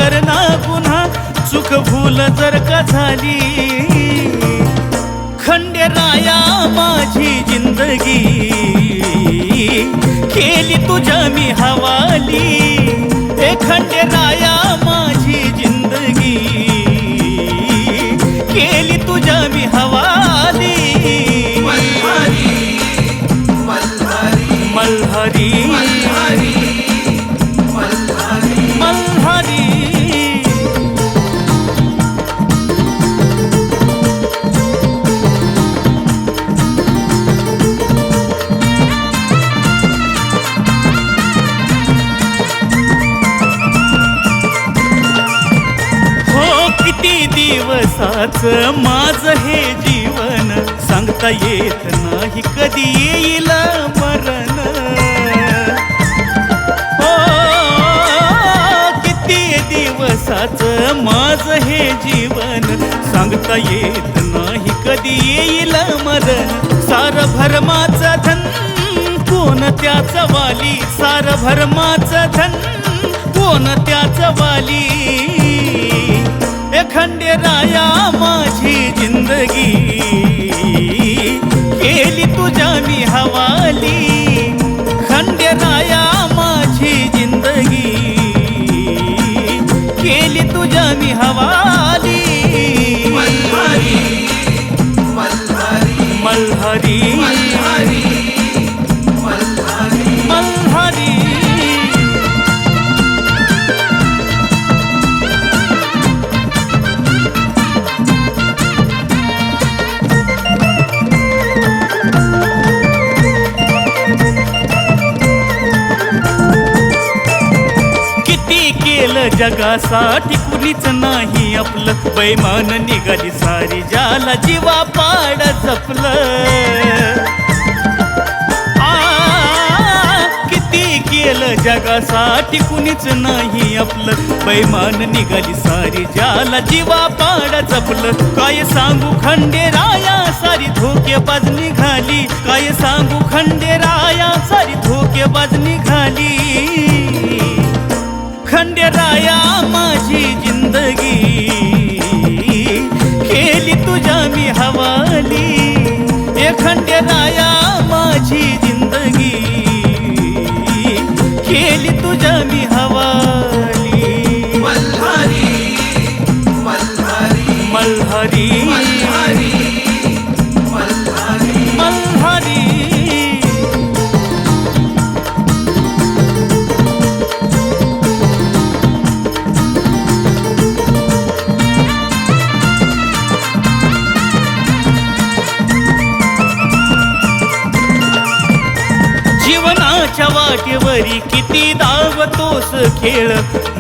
कर ना गुन्हा चूक भूल जर का झाली खंडेराया माझी जिंदगी केली तुझ्या मी हवाली ए खंडेराया माझी जिंदगी केली तुझ्या मी हवाली मल्हारी मल्हारी किती दिवसाचं माझं हे जीवन सांगता येत नाही कधी येईल मरण हो किती दिवसाचं माझं हे जीवन सांगता येत नाही कधी येईल मरण सार भरमाचं धन कोण त्याचं वाली सार भरमाचं धन कोण त्याचं वाली खंडेराया माझी जिंदगी केली तुझ्या मी हवाली खंडेराया माझी जिंदगी केली तुझ्या मी हवाली मल्हारी मल्हारी मल्हारी जगासाठी कुणीच नाही आपलं बैमान निघाली सारी जाला जीवा पाड जपलं किती केलं जगासाठी कुणीच नाही आपलं बैमान निघाली सारी जाला जीवा पाड जपलं काय सांगू खंडेराया सारी धोकेबाज निघाली काय सांगू खंडेराया सारी धोकेबाज निघाली खंडेराया माझी जिंदगी केली तुझ्या मी हवाली ए खंडेराया माझी जिंदगी केली तुझ्या मी हवाली मल्हारी मल्हारी मल्हारी मल्हारी जीवनाच्या वाटेवरी किती धावतोस खेळ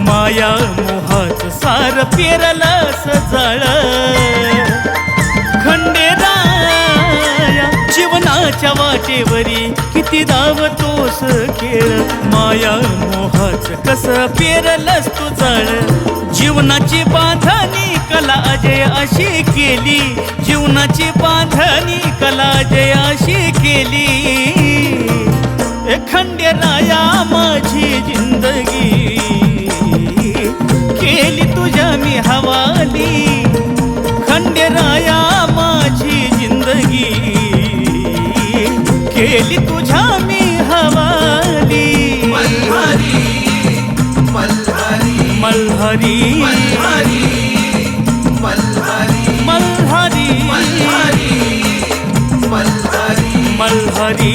माया मोहाचं सार पेरलंस जाळ खंडेराया जीवनाच्या वाटेवरी किती धावतोस खेळ माया मोहाचं कसं पेरलंस तू जाळ जीवनाची बांधणी कला अजय अशी केली जीवनाची बांधणी कला अजय अशी केली खंडेराया माझी जिंदगी केली तुझ्या मी हवाली खंडेराया माझी जिंदगी केली तुझ्या मी हवाली मल्हारी मल्हारी मल्हारी मल्हारी मल्हारी